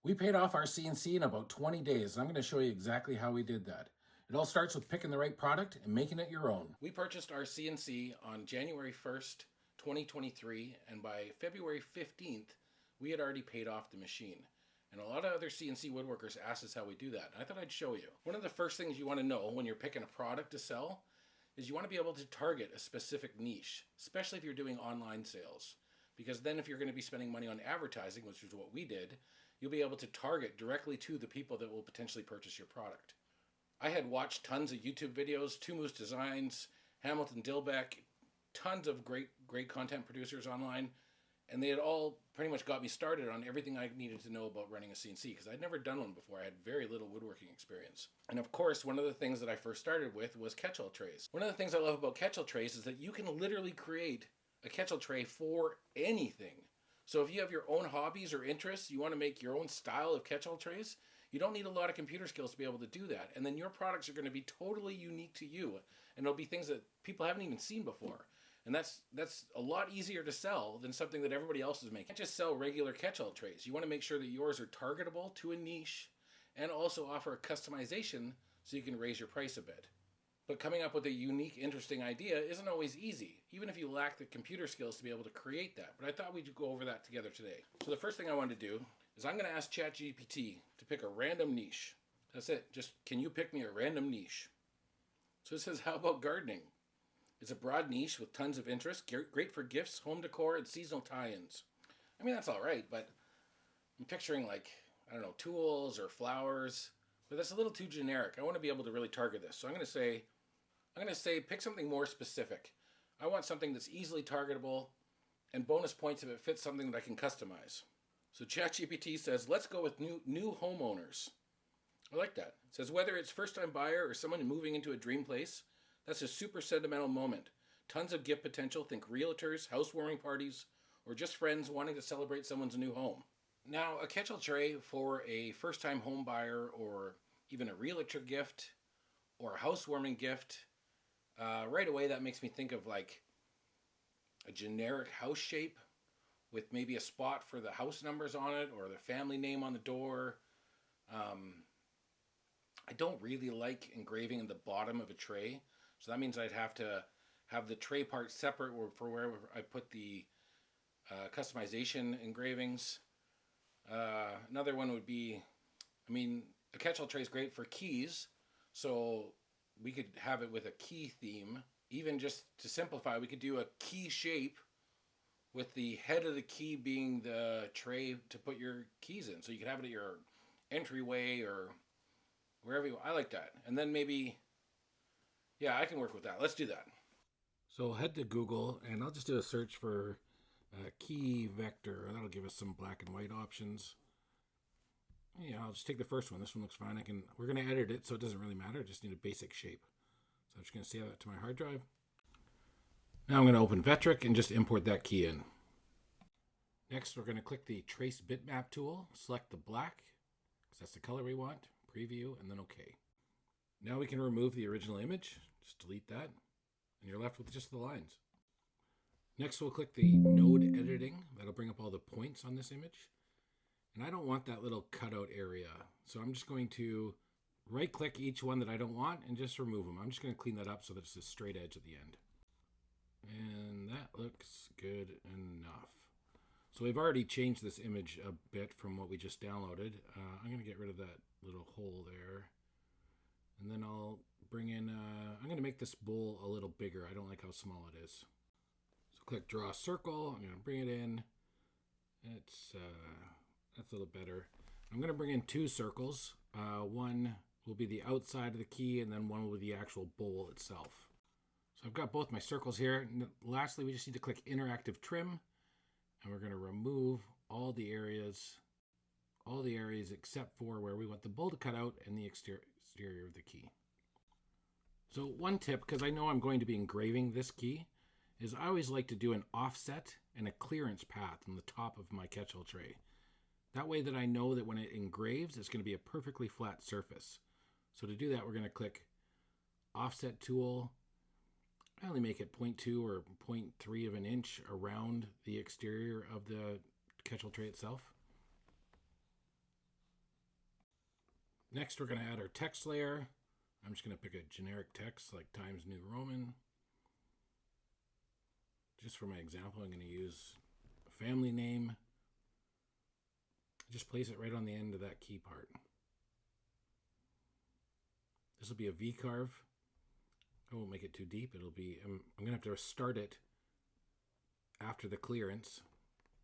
We paid off our CNC in about 20 days, and I'm going to show you exactly how we did that. It all starts with picking the right product and making it your own. We purchased our CNC on January 1st, 2023, and by February 15th, we had already paid off the machine. And a lot of other CNC woodworkers asked us how we do that. And I thought I'd show you. One of the first things you want to know when you're picking a product to sell is you want to be able to target a specific niche, especially if you're doing online sales. Because then if you're going to be spending money on advertising, which is what we did, you'll be able to target directly to the people that will potentially purchase your product. I had watched tons of YouTube videos, Two Moose Designs, Hamilton Dilbeck, tons of great content producers online, and they had all pretty much got me started on everything I needed to know about running a CNC, because I'd never done one before. I had very little woodworking experience. And of course, one of the things that I first started with was Catchall trays. One of the things I love about Catchall trays is that you can literally create a Catchall tray for anything. So if you have your own hobbies or interests, you want to make your own style of Catchall trays, you don't need a lot of computer skills to be able to do that. And then your products are going to be totally unique to you. And it'll be things that people haven't even seen before. And that's a lot easier to sell than something that everybody else is making. You can't just sell regular Catchall trays. You want to make sure that yours are targetable to a niche and also offer a customization so you can raise your price a bit. But coming up with a unique, interesting idea isn't always easy, even if you lack the computer skills to be able to create that. But I thought we'd go over that together today. So the first thing I wanted to do is I'm going to ask ChatGPT to pick a random niche. That's it. Just, can you pick me a random niche? So it says, how about gardening? It's a broad niche with tons of interest, great for gifts, home decor, and seasonal tie-ins. I mean, that's all right, but I'm picturing like, I don't know, tools or flowers, but that's a little too generic. I want to be able to really target this. So I'm going to say pick something more specific. I want something that's easily targetable and bonus points if it fits something that I can customize. So ChatGPT says, let's go with new homeowners. I like that. It says, whether it's first-time buyer or someone moving into a dream place, that's a super sentimental moment. Tons of gift potential. Think realtors, housewarming parties, or just friends wanting to celebrate someone's new home. Now, a Catchall tray for a first-time home buyer or even a realtor gift or a housewarming gift, right away that makes me think of like a generic house shape with maybe a spot for the house numbers on it or the family name on the door. I don't really like engraving in the bottom of a tray. So that means I'd have to have the tray part separate for wherever I put the customization engravings. Another one would be, a Catchall tray is great for keys. So we could have it with a key theme. Even just to simplify, we could do a key shape with the head of the key being the tray to put your keys in. So you could have it at your entryway or wherever you want. I like that. And then maybe, yeah, I can work with that. Let's do that. So I'll head to Google and I'll just do a search for key vector. That'll give us some black and white options. Yeah, I'll just take the first one. This one looks fine. We're going to edit it, so it doesn't really matter. I just need a basic shape. So I'm just going to save that to my hard drive. Now I'm going to open Vetric and just import that key in. Next, we're going to click the Trace Bitmap tool, select the black, because that's the color we want, preview, and then OK. Now we can remove the original image. Just delete that, and you're left with just the lines. Next, we'll click the node editing. That'll bring up all the points on this image. And I don't want that little cutout area. So I'm just going to right-click each one that I don't want and just remove them. I'm just going to clean that up so that it's a straight edge at the end. And that looks good enough. So we've already changed this image a bit from what we just downloaded. I'm going to get rid of that little hole there. And then I'll bring in, I'm going to make this bowl a little bigger. I don't like how small it is. So click Draw Circle. I'm going to bring it in. That's a little better. I'm going to bring in two circles. One will be the outside of the key, and then one will be the actual bowl itself. So I've got both my circles here. And lastly, we just need to click Interactive Trim, and we're going to remove all the areas except for where we want the bowl to cut out and the exterior of the key. So one tip, because I know I'm going to be engraving this key, is I always like to do an offset and a clearance path on the top of my Catchall tray. That way that I know that when it engraves, it's going to be a perfectly flat surface. So to do that, we're going to click Offset Tool. I only make it 0.2 or 0.3 of an inch around the exterior of the Catchall tray itself. Next, we're going to add our text layer. I'm just going to pick a generic text like Times New Roman. Just for my example, I'm going to use a family name. Just place it right on the end of that key part. This will be a VCarve. I won't make it too deep. It'll be, I'm going to have to start it after the clearance.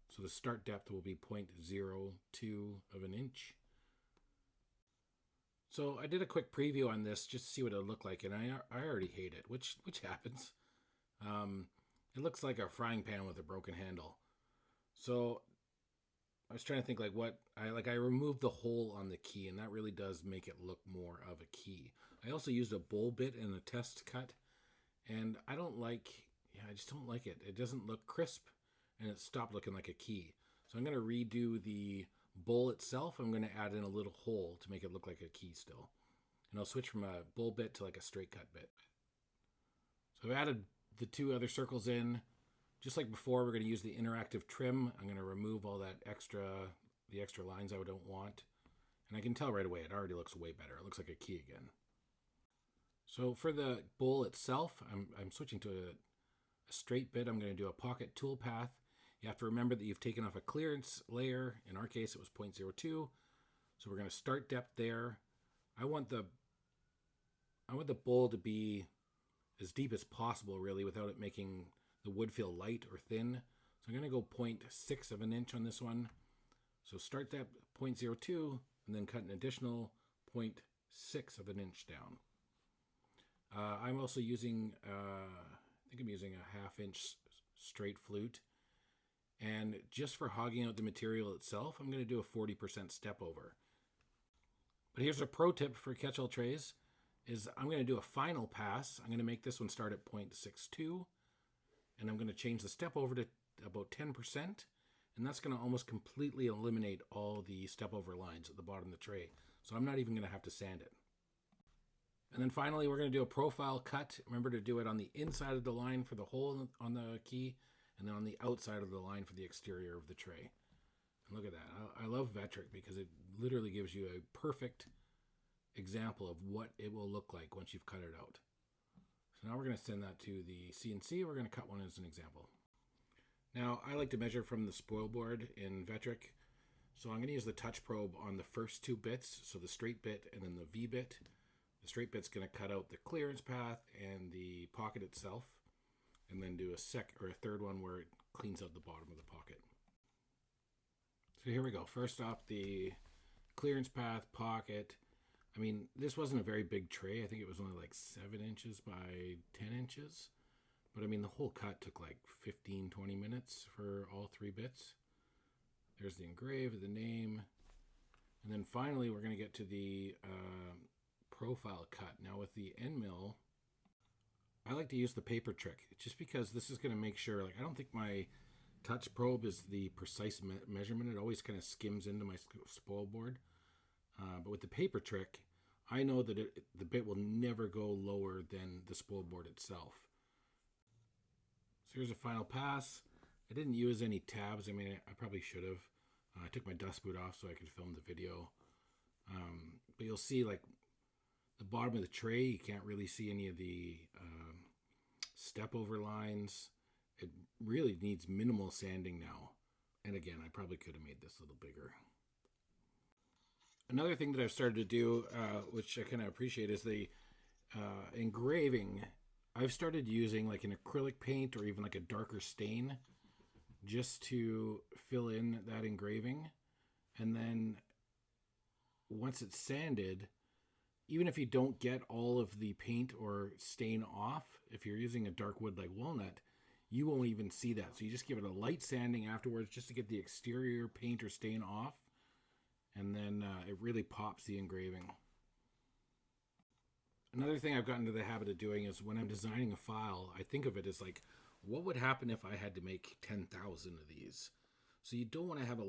So the start depth will be 0.02 of an inch. So I did a quick preview on this just to see what it'll look like, and I already hate it, which happens. It looks like a frying pan with a broken handle. So I was trying to think like what I removed the hole on the key, and that really does make it look more of a key. I also used a bowl bit in a test cut, and I just don't like it. It doesn't look crisp, and it stopped looking like a key. So I'm going to redo the bowl itself. I'm going to add in a little hole to make it look like a key still. And I'll switch from a bowl bit to like a straight cut bit. So I've added the two other circles in. Just like before, we're going to use the interactive trim. I'm going to remove all the extra lines I don't want. And I can tell right away it already looks way better. It looks like a key again. So for the bowl itself, I'm switching to a straight bit. I'm going to do a pocket tool path. You have to remember that you've taken off a clearance layer. In our case, it was 0.02. So we're going to start depth there. I want the bowl to be as deep as possible, really, without it making the wood feel light or thin. So I'm going to go 0.6 of an inch on this one. So start depth 0.02 and then cut an additional 0.6 of an inch down. I'm also using, I think I'm using a 1/2 inch straight flute. And just for hogging out the material itself, I'm going to do a 40% step over. But here's a pro tip for Catchall trays, is I'm going to do a final pass. I'm going to make this one start at 0.62, and I'm going to change the step over to about 10%, and that's going to almost completely eliminate all the step over lines at the bottom of the tray. So I'm not even going to have to sand it. And then finally, we're going to do a profile cut. Remember to do it on the inside of the line for the hole on the key, and then on the outside of the line for the exterior of the tray. And look at that. I love Vetric because it literally gives you a perfect example of what it will look like once you've cut it out. So now we're going to send that to the CNC. We're going to cut one as an example. Now, I like to measure from the spoil board in Vetric. So I'm going to use the touch probe on the first two bits, so the straight bit and then the V bit. The straight bit's going to cut out the clearance path and the pocket itself, and then do a third one where it cleans out the bottom of the pocket. So here we go. First off, the clearance path, pocket. I mean, this wasn't a very big tray. I think it was only like 7 inches by 10 inches. But I mean, the whole cut took like 15, 20 minutes for all 3 bits. There's the engrave, the name. And then finally, we're going to get to the profile cut. Now with the end mill, I like to use the paper trick just because this is going to make sure, like, I don't think my touch probe is the precise measurement. It always kind of skims into my spoil board. But with the paper trick, I know that the bit will never go lower than the spoil board itself. So here's a final pass. I didn't use any tabs. I mean, I probably should have. I took my dust boot off so I could film the video. But you'll see, like, the bottom of the tray, you can't really see any of the step over lines. It really needs minimal sanding now. And again, I probably could have made this a little bigger. Another thing that I've started to do, which I kind of appreciate, is the engraving. I've started using like an acrylic paint or even like a darker stain just to fill in that engraving. And then once it's sanded, even if you don't get all of the paint or stain off, if you're using a dark wood like walnut, you won't even see that. So you just give it a light sanding afterwards just to get the exterior paint or stain off. And then it really pops the engraving. Another thing I've gotten into the habit of doing is when I'm designing a file, I think of it as like, what would happen if I had to make 10,000 of these? So you don't want to have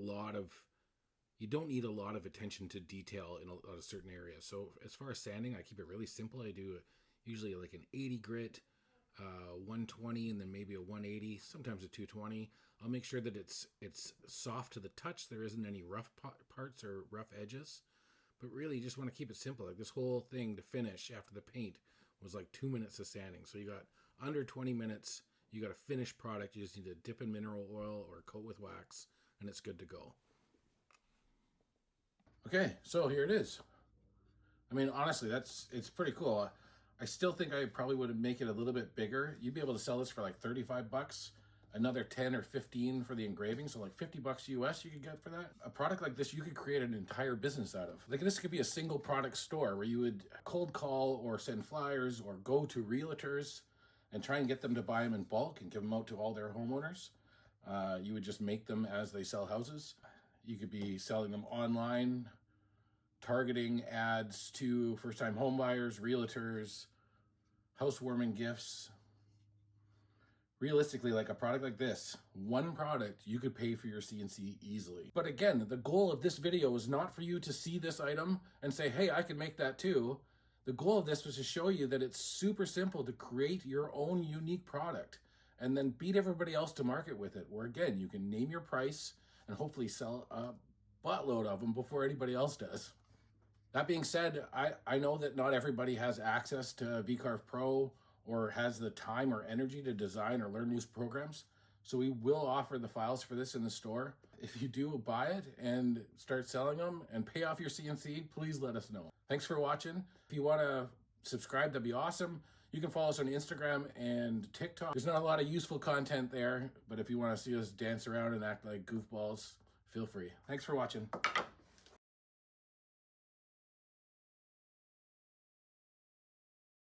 you don't need a lot of attention to detail in a certain area. So as far as sanding, I keep it really simple. I do usually like an 80 grit, 120, and then maybe a 180, sometimes a 220. I'll make sure that it's soft to the touch. There isn't any rough parts or rough edges. But really, you just want to keep it simple. Like this whole thing to finish after the paint was like 2 minutes of sanding. So you got under 20 minutes. You got a finished product. You just need to dip in mineral oil or coat with wax, and it's good to go. Okay, so here it is. I mean, honestly, it's pretty cool. I still think I probably would make it a little bit bigger. You'd be able to sell this for like 35 bucks, another 10 or 15 for the engraving. So like 50 bucks US you could get for that. A product like this, you could create an entire business out of. Like this could be a single product store where you would cold call or send flyers or go to realtors and try and get them to buy them in bulk and give them out to all their homeowners. You would just make them as they sell houses. You could be selling them online, targeting ads to first-time home buyers, realtors, housewarming gifts. Realistically, like a product like this, one product, you could pay for your CNC easily. But again, the goal of this video is not for you to see this item and say, hey, I can make that too. The goal of this was to show you that it's super simple to create your own unique product and then beat everybody else to market with it, where again, you can name your price and hopefully sell a buttload of them before anybody else does. That being said, I know that not everybody has access to VCarve Pro or has the time or energy to design or learn new programs. So we will offer the files for this in the store. If you do buy it and start selling them and pay off your CNC, please let us know. Thanks for watching. If you want to subscribe, that'd be awesome. You can follow us on Instagram and TikTok. There's not a lot of useful content there, but if you want to see us dance around and act like goofballs, feel free. Thanks for watching.